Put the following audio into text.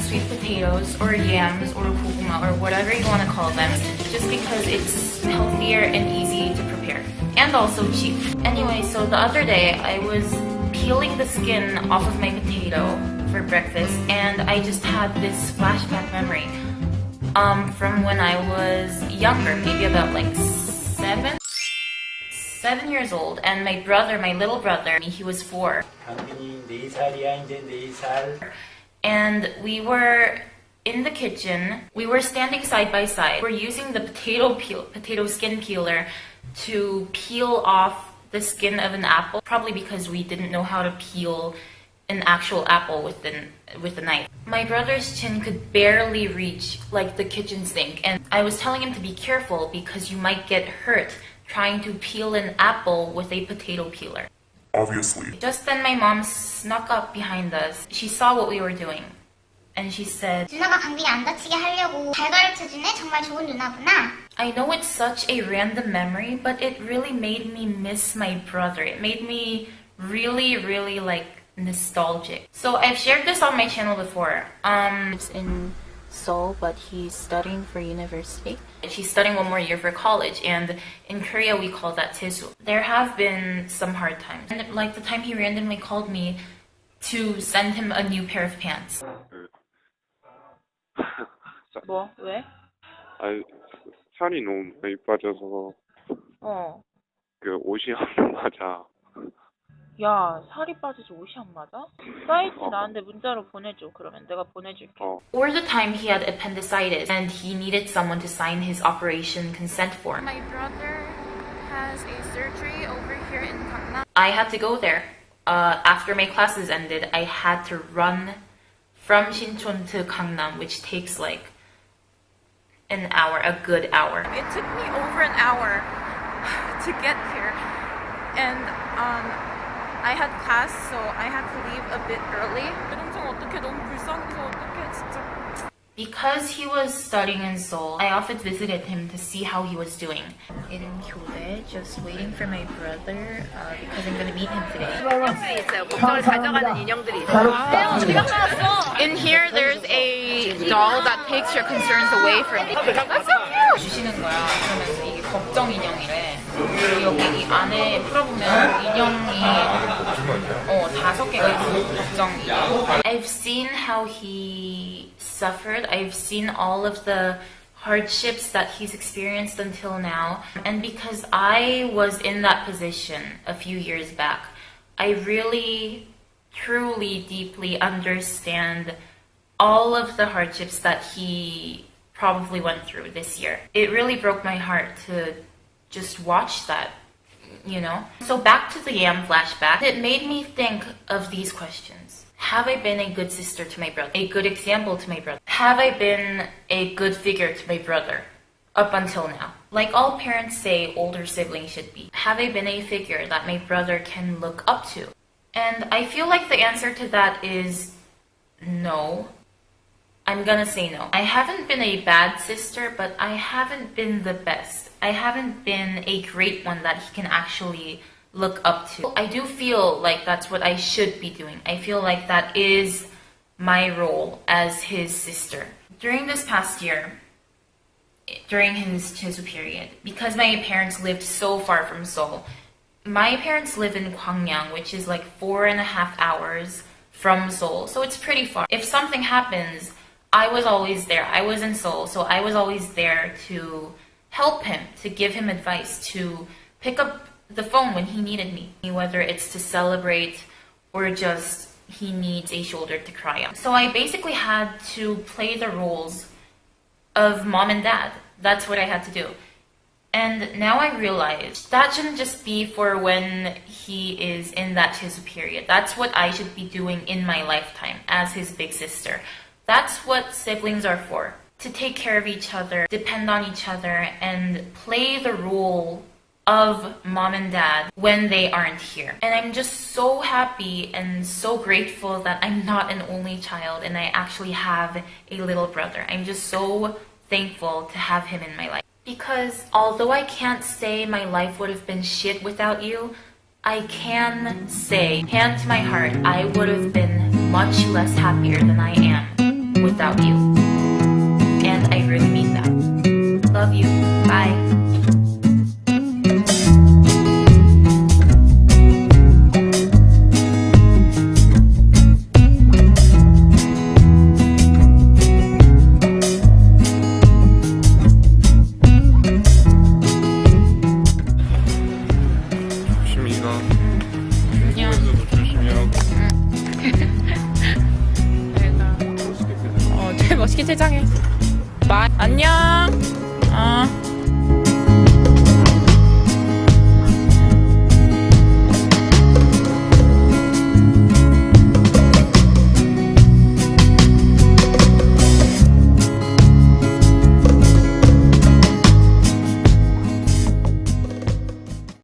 sweet potatoes or yams or guguma or whatever you want to call them, just because it's healthier and easy to prepare and also cheap. Anyway, so the other day I was peeling the skin off of my potato for breakfast, and I just had this flashback memory from when I was younger, maybe about like 7 years old, and my brother, my little brother, he was 4. And we were in the kitchen. We were standing side by side. We're using the potato skin peeler to peel off the skin of an apple, probably because we didn't know how to peel an actual apple with a knife. My brother's chin could barely reach like the kitchen sink, and I was telling him to be careful because you might get hurt trying to peel an apple with a potato peeler. Obviously. Just then my mom snuck up behind us. She saw what we were doing, and she said, 누나가 강빈이 안 다치게 하려고 잘 가르쳐주네. 정말 좋은 누나구나. I know it's such a random memory, but it really made me miss my brother. It made me really like nostalgic. So I've shared this on my channel before. It's in Seoul, but he's studying for university. She's studying 1 more year for college, and in Korea we call that jesu. There have been some hard times, and like the time he randomly called me to send him a new pair of pants. 뭐? 왜? 아니, 살이 너무 많이 빠져서 그 옷이 안 맞아. 야, 살이 빠져서 옷이 안 맞아? 사이즈 나한테 문자로 보내줘. 그러면 내가 보내줄게. Or the time he had appendicitis and he needed someone to sign his operation consent form. My brother has a surgery over here in Gangnam. I had to go there. After my classes ended, I had to run from Sinchon to Gangnam, which takes like an hour, a good hour. It took me over an hour to get here. And I had class, so I had to leave a bit early. 영상 어떡해, 너무 불쌍해서 어떡해, 진짜. Because he was studying in Seoul, I often visited him to see how he was doing. In 교대, just waiting for my brother because I'm gonna meet him today. 인형들이 있어요. 복장을 가져가는 인형들이 있어요. 어디가 나왔어? In here, there's a doll that takes your concerns away from you. That's so cute! 주시는 거야. 그러면서 이게 걱정 인형이래. 그리고 여기 이 안에 풀어보면 인형이 5개가 있어. 걱정 인형. I've seen how he suffered. I've seen all of the hardships that he's experienced until now. And because I was in that position a few years back, I really, truly, deeply understand all of the hardships that he probably went through this year. It really broke my heart to just watch that, you know? So back to the yam flashback, it made me think of these questions. Have I been a good sister to my brother? A good example to my brother? Have I been a good figure to my brother up until now? Like all parents say older siblings should be. Have I been a figure that my brother can look up to? And I feel like the answer to that is no. I'm gonna say no. I haven't been a bad sister, but I haven't been the best. I haven't been a great one that he can actually look up to. I do feel like that's what I should be doing. I feel like that is my role as his sister. During this past year, during his jesu period, because my parents lived so far from Seoul, my parents live in Gwangyang, which is like 4.5 hours from Seoul, so it's pretty far. If something happens, I was always there. I was in Seoul, so I was always there to help him, to give him advice, to pick up the phone when he needed me, whether it's to celebrate or just he needs a shoulder to cry on. So I basically had to play the roles of mom and dad. That's what I had to do. And now I realize that shouldn't just be for when he is in that jesu period. That's what I should be doing in my lifetime as his big sister. That's what siblings are for. To take care of each other, depend on each other, and play the role of mom and dad when they aren't here. And I'm just so happy and so grateful that I'm not an only child and I actually have a little brother. I'm just so thankful to have him in my life. Because although I can't say my life would have been shit without you, I can say, hand to my heart, I would have been much less happier than I am without you. And I really mean that. Love you. Bye. 조심히 가. 중국에서도 조심히 하고. 제일 멋있게 퇴장해. 안녕.